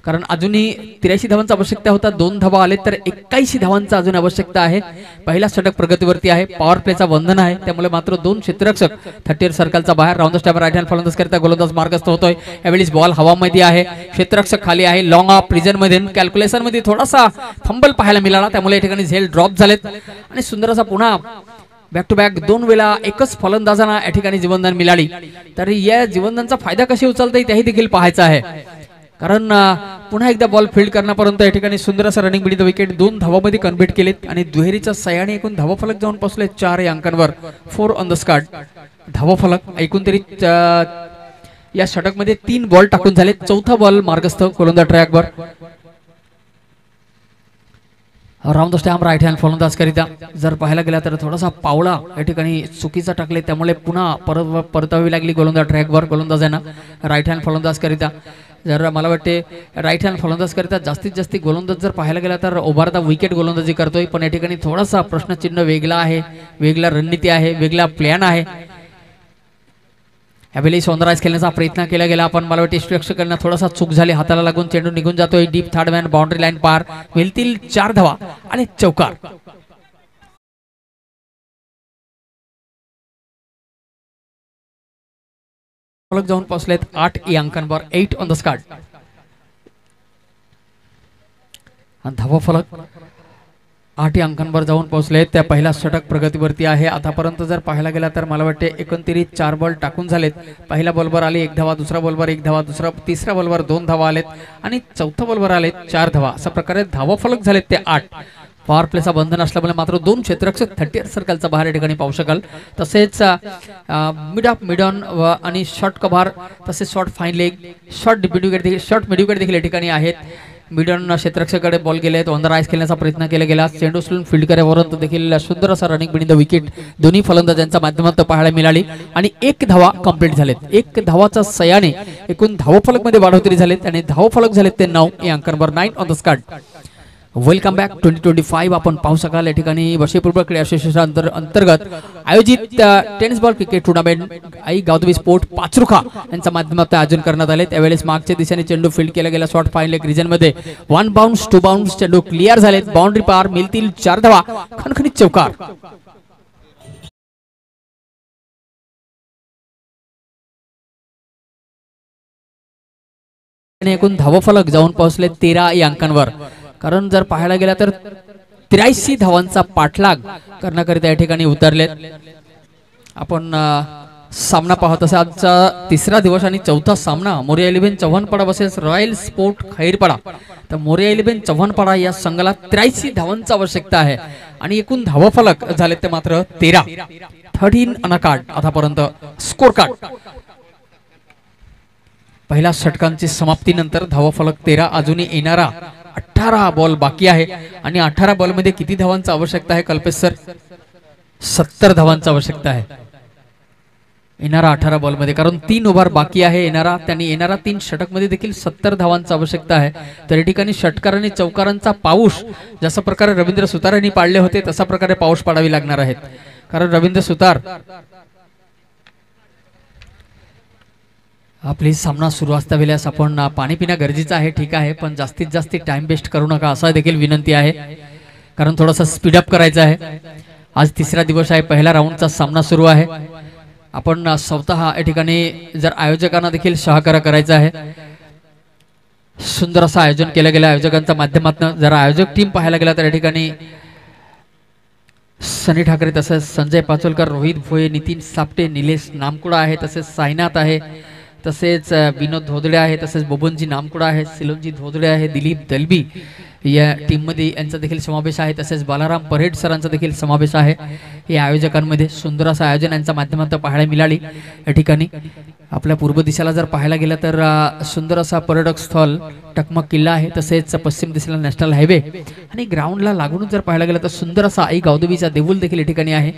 कारण अजूनही 83 धावांची आवश्यकता होता, 2 धावा आले तर 81 धावांची अजून आवश्यकता आहे। पहिला षटक प्रगतीवरती आहे, पॉवर प्लेचा बंधन आहे त्यामुळे मात्र 2 क्षेत्ररक्षक 30 सर्कलचा बाहेर। राऊंड स्टॅम्प राईट हँड फलंदाज करता गोलंदाज मार्गस्थ होतोय, यावेळी बॉल हवामध्ये आहे, क्षेत्ररक्षक खाली आहे, लॉंग ऑफ प्रिजन मध्ये कॅल्क्युलेशन मध्ये थोडासा फंबल पाहायला मिळाला त्यामुळे या ठिकाणी झेल ड्रॉप झालेत आणि सुंदर असा पुन्हा बॅक टू बॅक 2 वेळा एकच फलंदाजांना या ठिकाणी जीवनदान मिळाली। तर या जीवनदानचा फायदा कशी उचलता येईल त्याही देखील पाहायचं आहे कारण पुन्हा एकदा बॉल फील्ड करण्यापर्यंत या ठिकाणी सुंदर असं रनिंग बिडी द विकेट 2 धावामध्ये कन्व्हर्ट केलेत आणि दुहेरीच्या सहाय्याने एकूण धावा फलक जाऊन पोहोचले 4 या अंकांवर। 4 ऑन द स्कॉट धावा फलक एकूण या षटक मध्ये 3 बॉल टाकून झाले, चौथा बॉल मार्गस्थ गोलंदाज ट्रॅकवर। Round the stump right hand फलंदाज करिता जर पाहायला गेला तर थोडासा पावळा या ठिकाणी चुकीचा टाकले त्यामुळे पुन्हा परतावी लागली गोलंदाज ट्रॅकवर गोलंदाजांना। राईट हँड फलंदाज करिता जर मला वाटते राईट हँड फलंदाज करिता जास्तीत जास्त गोलंदाज जर पाहायला गेला तर उभारता विकेट गोलंदाजी करतोय पण या ठिकाणी थोडासा प्रश्नचिन्ह वेगळा आहे, वेगळा रणनीती आहे, वेगळा प्लॅन आहे। यावेळी सौंदर्यास खेळण्याचा प्रयत्न केला गेला पण मला वाटते प्रेक्षकांना थोडासा चूक झाली, हाताला लागून चेंडू निघून जातोय deep third man boundary line पार, मिळतील 4 धावा आणि चौकार। फलक जाऊन पोहोचलेत 8 या अंकांवर, 8 ऑन द स्कॉट। धावा फलक 8 या अंकांवर जाऊन पोहोचले, त्या पहिला षटक प्रगतीवरती आहे। आतापर्यंत जर पाहायला गेला तर मला वाटते एकंदरीत 4 बॉल टाकून झालेत, पहिल्या बॉलवर आले 1 धावा, दुसरा बॉलवर 1 धावा, तिसऱ्या बॉलवर 2 धावा आलेत आणि चौथ्या बॉलवर आलेत 4 धावा। अशा प्रकारे धावा फलक झालेत ते 8। पॉवर प्लेचा बंधन असल्यामुळे मात्र 2 क्षेत्ररक्षक 30 सर्कलचा बाहेर या ठिकाणी पाहू शकाल। तसेच मिड ऑफ मिड ऑन आणि शॉर्ट कव्हर तसेच short fine leg short mid देखील या ठिकाणी आहेत। मिडन क्षेत्ररक्षकाकडे बॉल गेलेत, ऑन द राईस खेळण्याचा प्रयत्न केला गेला, चेंडू उचलून फील्ड करेपर्यंत देखील सुंदर असा रनिंग बिनी द विकेट दोन्ही फलंदाजांच्या माध्यमातून पाहायला मिळाली आणि 1 धावा कंप्लीट झालेत। 1 धावाचा सयाने एकूण धावफलक मध्ये वाढोतरी झालेत आणि धावफलक झालेत ते 9 या अंकांवर, 9 on the scot. Welcome back 2025 आपण पाहू शकाल या ठिकाणी वसई पूर्व क्रीडा असोसिएशन अंतर्गत आयोजित टेनिस बॉल क्रिकेट टुर्नामेंट आई गावदेवी स्पोर्ट पाचरुखा यांच्या माध्यमातून आयोजन करण्यात आले। त्यावेळेस मागच्या दिशेने चेंडू फील्ड केला गेला, शॉर्ट फाईन लेग रिजन मध्ये 1 बाउंस 2 बाउंस चेंडू क्लिअर झालेत, बाउंड्री पार, मिळतील 4 धावा, खणखणीत चौकार। एकूण धावफलक जाऊन पोहोचले 13 या अंकांवर कारण जर पाहायला गेला तर 83 धावांचा पाठलाग करण्याकरिता या ठिकाणी उतरलेत। आपण सामना पाहत असा आजचा तिसरा दिवस आणि चौथा सामना मोरिया 11 चव्हाणपाडा वर्सेस रॉयल स्पोर्ट खैरपाडा। तर मोरिया 11 चव्हाणपाडा या संघाला 83 धावांची आवश्यकता आहे आणि एकूण धावफलक झाले ते मात्र 13 अनकार्ड आतापर्यंत स्कोर कार्ड। पहिल्या षटकांची समाप्तीनंतर धावफलक 13 अजूनही येणारा 18 बॉल बाकी आहे आणि 18 बॉल मध्ये किती धावांची आवश्यकता आहे कल्पेश सर? 70 धावांची आवश्यकता आहे येणारा 18 बॉल मध्ये, कारण 3 ओव्हर बाकी आहे येणारा, त्यांनी येणारा 3 षटक मध्ये देखील 70 धावांची आवश्यकता आहे। तर या ठिकाणी षटकार आणि चौकारांचा पाऊस जशा प्रकारे रवींद्र सुतार यांनी पाडले होते तशा प्रकारे पाऊस पाडावी लागणार आहेत, कारण रवींद्र सुतार प्लीज सामना सुरू असता वेळेस आपण पाणी पिणं गरजेचं आहे, ठीक आहे, पण जास्तीत जास्त टाइम वेस्ट करू नका असा देखील विनंती आहे, कारण थोडासा स्पीडअप करायचा आहे। आज तिसरा दिवस आहे, पहिला राऊंडचा सामना सुरू आहे। आपण स्वतः या ठिकाणी जर आयोजकांना देखील सहकार्य करायचं आहे, सुंदर असं आयोजन केलं गेलं आयोजकांच्या माध्यमातून। जर आयोजक टीम पाहायला गेला तर या ठिकाणी सनी ठाकरे, तसेच संजय पाचोलकर, रोहित भोये, नितीन सापटे, निलेश नामकुडा आहे, तसेच साईनाथ आहे, तसेच विनोद धोदडे आहे, तसेच बोबनजी नामकुडा आहे, सिलोनजी धोदडे आहे, दिलीप दलबी या टीम मध्ये यांचा देखील समावेश आहे, तसेच बालाराम परेड सरांचा देखील समावेश आहे या आयोजकांमध्ये। सुंदर असं आयोजन यांच्या माध्यमातून पाहायला मिळाली। या ठिकाणी आपल्या पूर्व दिशेला जर पाहायला गेलं तर सुंदर असा पर्यटक स्थळ टकमक किल्ला आहे, तसेच पश्चिम दिशेला नॅशनल हायवे आणि ग्राउंडला लागूनच जर पाहायला गेलं तर सुंदर असा आई गावदेवीचा देऊळ देखील या ठिकाणी आहे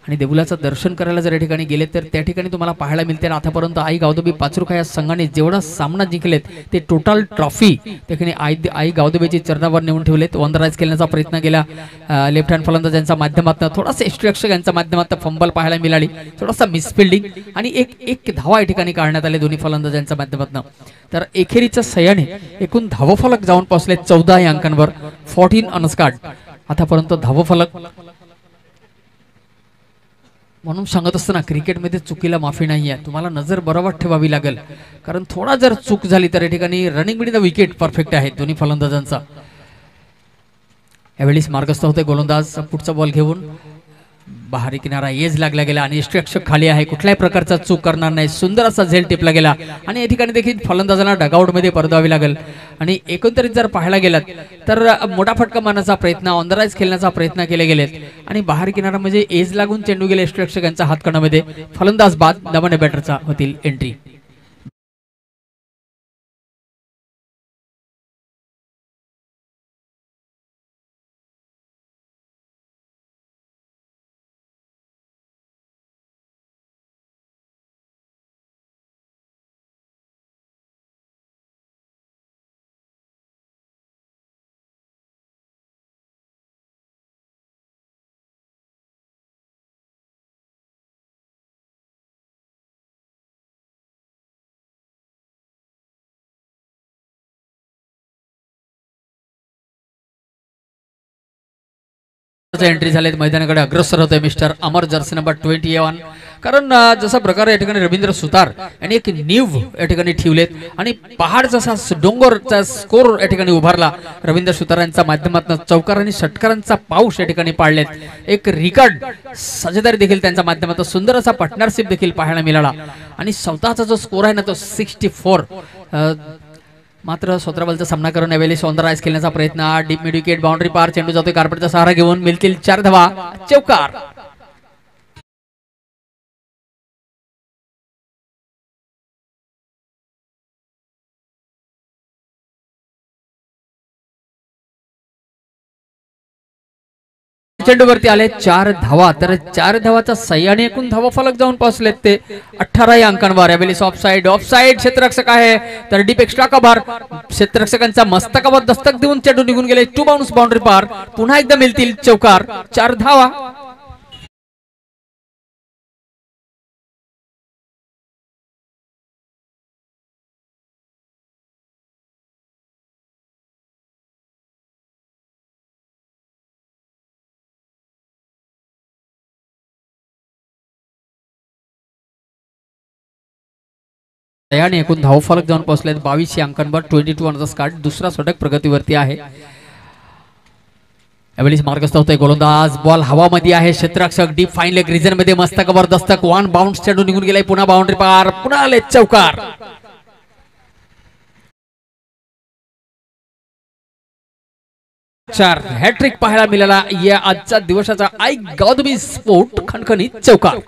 आणि देऊळाचं दर्शन करायला जर या ठिकाणी गेले तर त्या ठिकाणी तुम्हाला पाहायला मिळते। आतापर्यंत आई गावदेवी पाचरुखा या संघाने जेवढा सामना जिंकलेत ते टोटल ट्रॉफी ठिकाणी आई गावदेवीची चरणावर नेऊन ठेवलेत। वनराइज खेळण्याचा प्रयत्न केला लेफ्ट हँड फलंदाजांच्या माध्यमातून, थोडासा एक्स्ट्रॅक्शन यांच्या माध्यमातून फंबल पाहायला मिळाली, थोडासा मिसफिल्डिंग आणि एक धावा या ठिकाणी काढण्यात आले दोन्ही फलंदाजांच्या माध्यमातून। तर एखेरीच्या सह्याने एकूण धावफलक जाऊन पोहोचले 14 या अंकांवर, 14 अनस्कार्ड आतापर्यंत धावफलक। म्हणून सांगत असताना क्रिकेटमध्ये चुकीला माफी नाही आहे, तुम्हाला नजर बरोबर ठेवावी लागेल, कारण थोडा जर चूक झाली तर या ठिकाणी running mid the wicket perfect आहे दोन्ही फलंदाजांचा। यावेळेस मार्गस्थ होते गोलंदाज, पुढचा बॉल घेऊन बाहेरी किनारा एज लागला गेला आणि स्ट्रक्चर खाली आहे, कुठल्याही प्रकारचा चूक करणार नाही, सुंदर असा झेल टिपला गेला आणि या ठिकाणी देखील फलंदाजांना डगआउट मध्ये परतावावी लागेल। आणि एकंदरीत जर पाहायला गेलात तर मोठा फटका मारण्याचा प्रयत्न, ऑनराइज खेळण्याचा प्रयत्न केले गेलेत आणि बाहेर किनारा म्हणजे एज लागून चेंडू गेले स्ट्रक्चर यांच्या हातकणामध्ये, फलंदाज बाद, दमने बॅटरचा होतील एंट्री। एंट्री झालेत, मैदानाकडे अग्रसर होते मिस्टर अमर, जर्सी नंबर 21। कारण जसा प्रकारे या ठिकाणी रवींद्र सुतार यांनी एक नीव या ठिकाणी ठेवलेत आणि पहाड जसा डोंगरचा स्कोर या ठिकाणी उभारला रवींद्र सुतार यांच्या माध्यमातून, चौकार आणि षटकारांचा पाऊस या ठिकाणी पाडलेत, एक रिकॉर्ड साजेदारी देखील त्यांच्या माध्यमातून सुंदर असा पार्टनरशिप देखील पाहायला मिळाला आणि स्वतःचा जो स्कोर आहे ना तो 64। मात्र 17 बॉलचा सामना करून यावेळी ऑनराइज खेळण्याचा प्रयत्न, डीप मिड विकेट, बाउंड्री पार, चेंडू जातोय कार्पेटचा सहारा घेऊन, मिळतील 4 धावा, चौकार। चेंडूवरती आले 4 धावा, तर 4 धावाचा सह्याने एकूण धावफलक जाऊन पोहोचलेत ते 18 या अंकांवर। यावेळी ऑफ साइड क्षेत्ररक्षक आहे, तर डीप एक्स्ट्रा कव्हर, क्षेत्ररक्षकांचा मस्तकावर दस्तक देऊन चेंडू निघून गेले, 2 बाउन्स, बाउंड्री पार, पुन्हा एकदा मिळतील चौकार, 4 धावा। याने एकूण धावफलक जाऊन पोहोचलेत 22 या अंकांवर, 22 अनस्कार्ड। दुसरा षटक प्रगतीवरती आहे। यावेळी मार्गस्थ होतोय गोलंदाज, बॉल हवामध्ये आहे, क्षेत्ररक्षक डीप फाईन लेग रिजन मध्ये मस्त जबरदस्त वन बाउंस चेंडू निघून गेलाय, पुन्हा बाउंड्री पार, पुन्हा लेग चौकार. चार हॅट्रिक पाहायला मिळाला या आजच्या दिवसाचा आई गौदमी स्पोर्ट खणखणीत चौकार.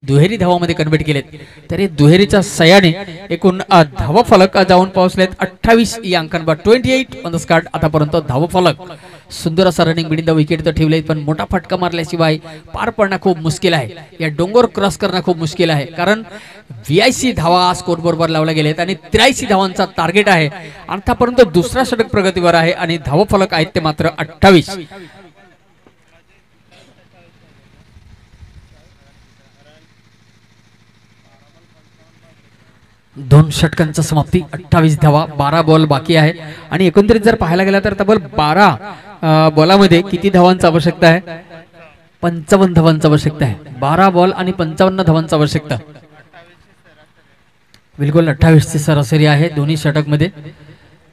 दुहेरी धावामध्ये कन्वर्ट केलेत, तरी दुहेरीच्या सयाने एकूण धावा फलक जाऊन पोहोचलेत 28 या अंकांवर. 28 ऑन द स्कॉट आतापर्यंत धावा फलक. सुंदर असा रनिंग बिडिंग द विकेट तर ठेवले, पण मोठा फटका मारल्याशिवाय पार पडणं खूप मुश्किल आहे. या डोंगर क्रॉस करणं खूप मुश्किल आहे, कारण 82 धावा स्कोर बरोबर लावल्या गेलेत आणि 83 धावांचा टार्गेट आहे. आतापर्यंत दुसरा षटक प्रगतीवर आहे आणि धावा फलक आहेत ते मात्र 28. दोन षटकांचा समाप्ती, 28 धावा, 12 बॉल बाकी आहे. आणि एकंदरीत जर पाहायला गेला तर तब्बल 12 बॉलामध्ये किती धावांची आवश्यकता आहे? 55 धावांची आवश्यकता आहे. 12 बॉल आणि 55 धावांची आवश्यकता. बिलकुल 28 ची सरासरी आहे दोन्ही षटकमध्ये.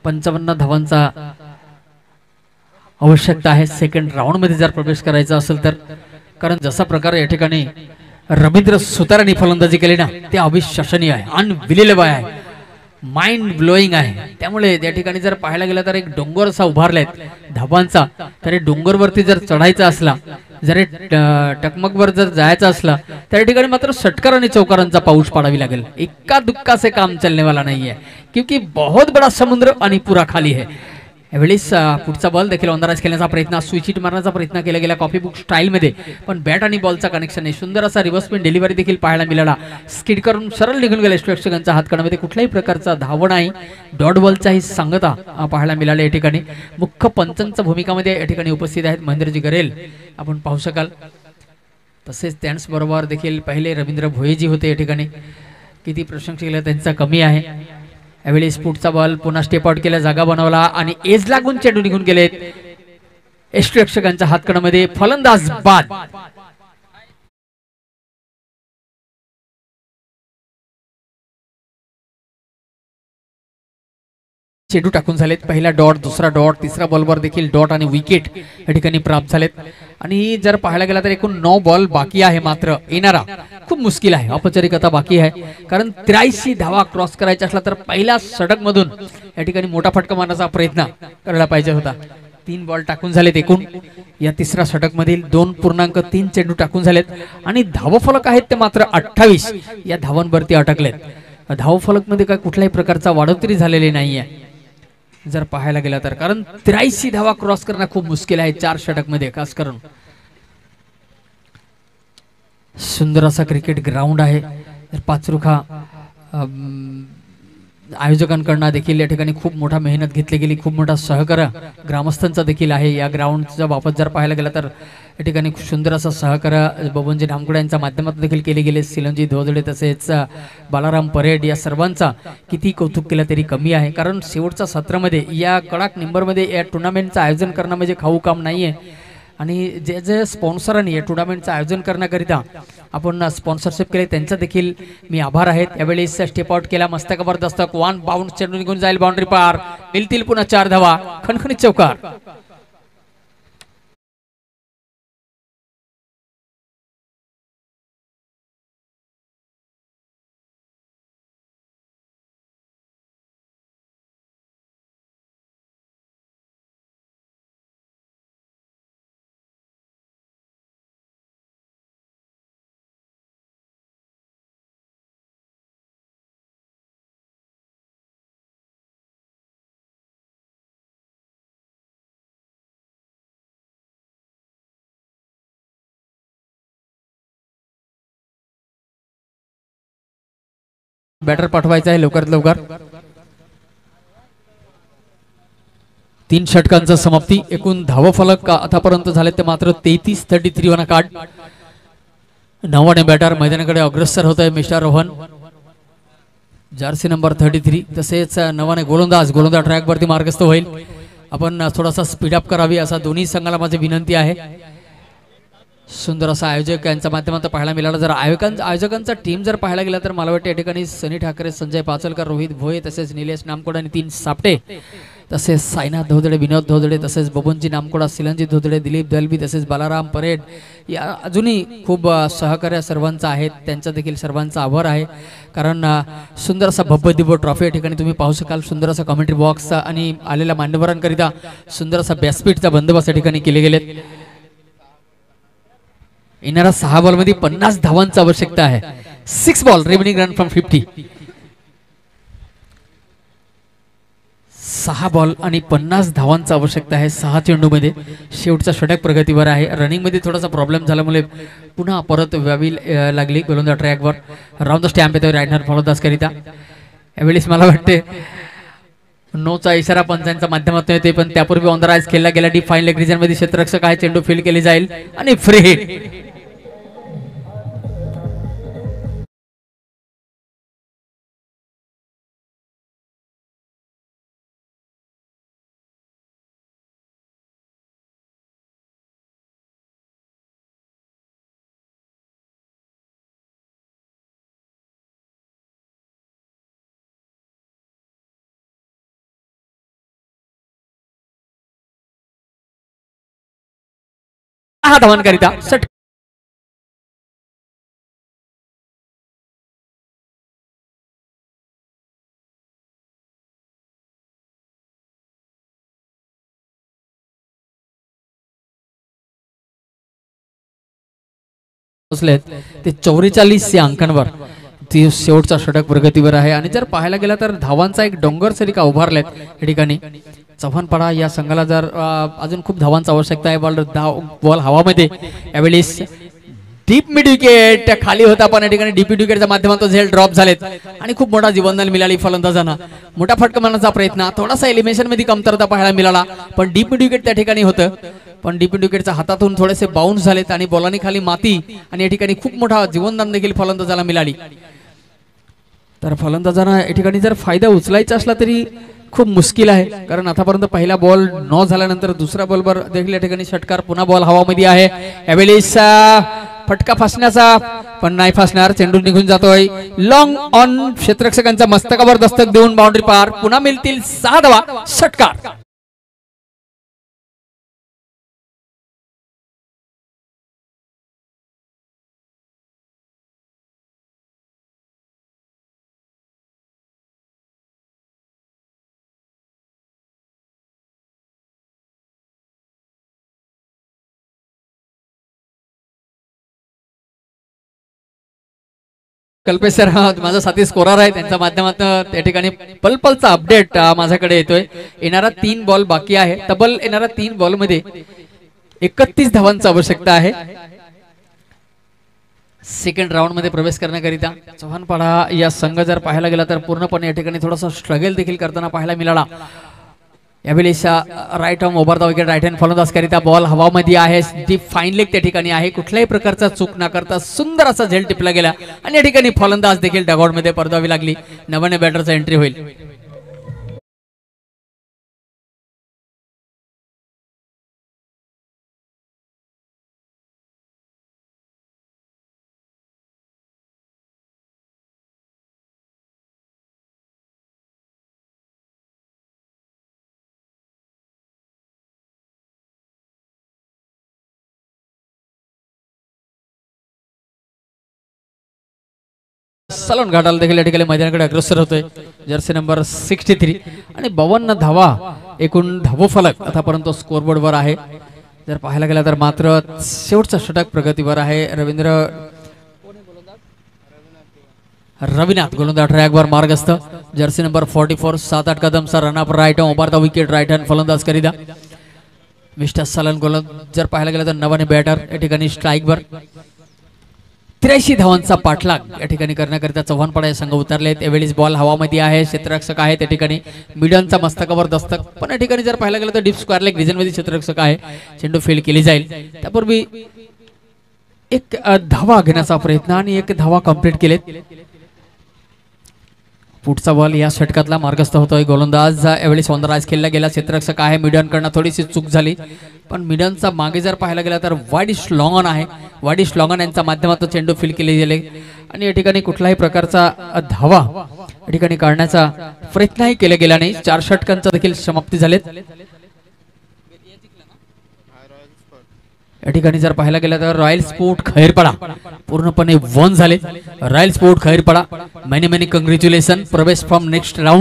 55 धावांचा आवश्यकता आहे सेकंड राऊंड मध्ये जर प्रवेश करायचा असेल तर. कारण जसा प्रकार या ठिकाणी रवींद्र सुतारांनी फलंदाजी केली ना, ते अविश्वसनीय आहे, अनबिलिव्हेबल आहे, माइंड ब्लोईंग आहे. त्यामुळे त्या ठिकाणी जर पाहायला गेला तर एक डोंगर असा उभारलाय धाबांचा, तर डोंगरवरती जर चढायचा असला, जर टकमकवर जर जायचं असला, त्या ठिकाणी मात्र षटकार आणि चौकारांचा पाऊस पाडावी लागेल. एका दुक्का से काम चलने वाला नहीं है, क्योंकि बहुत बड़ा समुद्र आणि पुरा खाली है. यावेळी पुढचा बॉल देखील अंदाज खेळण्याचा प्रयत्न, स्विच हिट मारण्याचा प्रयत्न केला गेला कॉपी बुक स्टाईल मध्ये, पण बॅट आणि बॉलचा कनेक्शन नाही. सुंदर असा रिव्हर्स स्पिन डिलिव्हरी देखील पाहायला मिळाला. स्किड करून सरळ निघून गेले प्रेक्षकांच्या हातकणामध्ये. कुठल्याही प्रकारचा धाव नाही, डॉट बॉलचाही सांगता पाहायला मिळाला. या ठिकाणी मुख्य पंचांच्या भूमिकामध्ये या ठिकाणी उपस्थित आहेत महेंद्रजी गरेल, आपण पाहू शकाल. तसेच त्यांच बरोबर देखील पहिले रवींद्र भोयेजी होते. या ठिकाणी किती प्रशंसक त्यांचा कमी आहे. यावेळी पुढचा बॉल पुन्हा स्टेप आउट केला, जागा बनवला आणि एज लागून चेंडू निघून गेलेत यष्टीरक्षकांच्या हातकणामध्ये. फलंदाज बाद. चेंडू टाकून झालेत. पहिला डॉट, दुसरा डॉट, तिसरा बॉलवर देखील डॉट आणि विकेट या ठिकाणी प्राप्त झालेत. आणि जर पाहायला गेला तर एकूण 9 बॉल बाकी आहे, मात्र येणारा खूप मुश्किल आहे, औपचारिकता बाकी आहे. कारण 83 धावा क्रॉस करायचा असला तर पहिल्या षटक मधून या ठिकाणी मोठा फटका मारण्याचा प्रयत्न करायला पाहिजे होता. 3 बॉल टाकून झालेत एकूण या तिसऱ्या षटक मधील. 2.3 चेंडू टाकून झालेत आणि धावफलक आहेत ते मात्र 28 या धावांवरती अटकलेत. धावफलक मध्ये काय कुठल्याही प्रकारचा वाढोतरी झालेली नाहीये जर पाहायला गेला तर, कारण 83 धावा क्रॉस करणं खूप मुश्किल आहे 4 षटक मध्ये खास करून. सुंदर असा क्रिकेट ग्राउंड आहे. पाचरुखा आयोजकांकडून देखील या ठिकाणी खूप मोठा मेहनत घेतली गेली, खूप मोठा सहकार्य ग्रामस्थांचा देखील आहे. या ग्राउंडच्या बाबत जर पाहायला गेला तर या ठिकाणी खूप सुंदर असं सहकार्य बबनजी ढामकुडे यांच्या माध्यमातून देखील केले गेले. सिलंजी धोदडे तसेच बालाराम परेड या सर्वांचा किती कौतुक केलं तरी कमी आहे. कारण शेवटच्या सत्रामध्ये या कडक नंबरमध्ये या टुर्नामेंटचं आयोजन करणं म्हणजे खाऊ काम नाहीये. आणि जे जे स्पॉन्सरांनी या टुर्नामेंटचं आयोजन करण्याकरिता आपण स्पॉन्सरशिप केले त्यांचा देखील मी आभार आहेत. यावेळी स्टेप आउट केला, मस्त जबरदस्त वन बाउंस चेंडू निघून जाईल बाउंड्री पार. मिळतील पुन्हा 4 धावा, खणखणीत चौकार. बॅटर पाठवायचा आहे लवकरात लवकर. 3 षटकांचा समाप्ती. एकूण धाव फलक आतापर्यंत झाले ते मात्र 33 वन कार्ड. नवाने बॅटर मैदानाकडे अग्रसर होत आहे मिस्टर रोहन, जर्सी नंबर 33. तसेच नवाने गोलंदाज ट्रॅक वरती मार्गस्थ होईल. आपण थोडासा स्पीडअप करावी असा दोन्ही संघाला माझी विनंती आहे. सुंदर असा आयोजक यांच्या माध्यमातून पाहायला मिळाला. जर आयोजकांचा टीम जर पाहायला गेला तर मला वाटतं या ठिकाणी सनी ठाकरे, संजय पाचलकर, रोहित भोये, तसेच निलेश नामकोडा, नितीन सापटे, तसेच साईनाथ धोदडे, विनोद धोदडे, तसेच बबनजी नामकोडा, सिलंजी धोदडे, दिलीप दलबी, तसेच बालाराम परेड या अजूनही खूप सहकार्य सर्वांचा आहे. त्यांचा देखील सर्वांचा आभार आहे. कारण सुंदर असा भव्य दिव्य ट्रॉफी या ठिकाणी तुम्ही पाहू शकाल. सुंदर असा कमेंट्री बॉक्स आणि आलेल्या मान्यवरांकरिता सुंदर असा व्यासपीठचा बंदोबस्त या ठिकाणी केले गेलेत. येणारा 6 बॉलमध्ये 50 धावांची आवश्यकता आहे. 6 ball remaining run from 50. 6 ball आणि 50 धावांची आवश्यकता आहे 6 चेंडूमध्ये. शेवटचा षटक प्रगतीवर आहे. रनिंग मध्ये थोडासा प्रॉब्लेम झाल्यामुळे पुन्हा परत व्यावी लागली गोलंदाज ट्रॅकवर. राऊंड द स्टॅम्प येतोय राईट हँड फलंदाज करिता. यावेळेस मला वाटते नोचा इशारा पंचांच्या माध्यमातून येते, पण त्यापूर्वी ऑन द राईज खेळला गेला. डीप फाईन लेग रिजन मध्ये क्षेत्ररक्षक आहे. चेंडू फील्ड केली जाईल आणि फ्री हिट. धावांकरिता षटक. ते 44 या अंकांवर ती शेवटचा षटक प्रगतीवर आहे. आणि जर पाहायला गेला तर धावांचा एक डोंगर सरिका उभारलेत या ठिकाणी. चव्हाणपाडा या संघाला जर अजून खूप धावांची आवश्यकता आहे. बॉल हवामध्ये. यावेळेस डीप मिड विकेट खाली होता, पण या ठिकाणी डीप मिड विकेटच्या माध्यमातून झेल ड्रॉप झालेत आणि खूप मोठा जीवनदान मिळाली फलंदाजांना. मोठा फटका मारण्याचा प्रयत्न, थोडासा एलिमिनेशन मध्ये कमतरता पाहायला मिळाला, पण डीप मिड विकेट त्या ठिकाणी होतं. पण डीप मिड विकेटच्या हातातून थोडेसे बाउन्स झालेत आणि बॉलांनी खाली माती आणि या ठिकाणी खूप मोठा जीवनदान देखील फलंदाजाला मिळाली. तर फलंदाजांना या ठिकाणी जर फायदा उचलायचा असला तरी खूप मुश्किल आहे, कारण आतापर्यंत पहिला बॉल न झाल्यानंतर दुसऱ्या बॉलवर देखील या ठिकाणी षटकार. पुन्हा बॉल हवामध्ये आहे. यावेळेस फटका फासण्याचा, पण नाही फासणार. चेंडू निघून जातोय लॉंग ऑन. क्षेत्ररक्षकांच्या मस्तकावर दस्तक देऊन बाउंड्री पार. पुन्हा मिळतील 6 धावा. षटकार. कल्पेश सर माझा साथी स्कोरर आहे, त्यांच्या माध्यमातून त्या ठिकाणी पलपलचा अपडेट माझ्याकडे येतोय. येणारा 3 बॉल बाकी आहे. तब्बल येणारा 3 बॉल मध्ये 31 धावांची आवश्यकता आहे सेकंड राऊंड मध्ये प्रवेश करण्याकरिता. चव्हाणपाडा या संघ जर पाहायला गेला तर पूर्णपणे या ठिकाणी थोडासा स्ट्रगल देखील करताना पाहायला मिळाला. यावेळेस right arm over the wicket right hand फलंदाज करिता. बॉल हवामध्ये आहे. डीप फाईन लेग त्या ठिकाणी आहे. कुठल्याही प्रकारचा चूक न करता सुंदर असा झेल टिपला गेला आणि या ठिकाणी फलंदाज देखील डगआउट मध्ये परतावी लागली. नव्याने बॅटरचा एंट्री होईल. सलून घाटाला देखील या ठिकाणी मैदानाकडे अग्रसर होतोय. जर्सी नंबर 63 आणि 52 धावा एकूण धाव फलक आतापर्यंत स्कोरबोर्ड वर आहे. जर पाहायला गेला तर मात्र शेवटचा षटक प्रगतीवर आहे. रविनाथ गोलंदाज ट्रॅकवर मार्गस्थ. जर्सी नंबर 44 7-8 कदमचा run up right over the wicket right hand फलंदाज करिता. मिस्टर सलन गोलंदाज जर पाहायला गेला तर नवाने बॅटर या ठिकाणी स्ट्राईकवर. 83 धावांचा पाठलाग या ठिकाणी करण्याकरिता चव्हाणपाडा हे संघ उतरले। त्यावेळेस बॉल हवामध्ये आहे, क्षेत्ररक्षक आहे त्या ठिकाणी मिडनचा मस्तकावर दस्तक, पण या ठिकाणी जर पाहायला गेलं तर डीप स्क्वेअर लेग रिजन मध्ये क्षेत्ररक्षक आहे, चेंडू फील्ड केली जाईल। त्यापूर्वी एक धावा घेण्याचा प्रयत्न आणि एक धावा कंप्लीट केलेत। पुढचा बॉल या षटकातला मार्गस्थ होतोय। गोलंदाज यावेळी वनराज खेळला गेला, क्षेत्ररक्षक आहे, मिडन कडनं थोडीशी चूक झाली, पण मिडनचा मागे जर पाहायला गेला तर वाडिश लॉंगन आहे, वाडिश लॉंगन यांच्या माध्यमातून चेंडू फील्ड केले गेले आणि या ठिकाणी कुठलाही प्रकारचा धावा या ठिकाणी काढण्याचा प्रयत्नही केला गेला नाही। 4 षटकांचा देखील समाप्ती झालेत। या ठिकाणी जर पाहायला गेलं तर रॉयल स्पोर्ट खैरपाडा पूर्णपणे वन झाले। Royal sport Khairpada many many congratulation, प्रवेश फ्रॉम नेक्स्ट राउंड।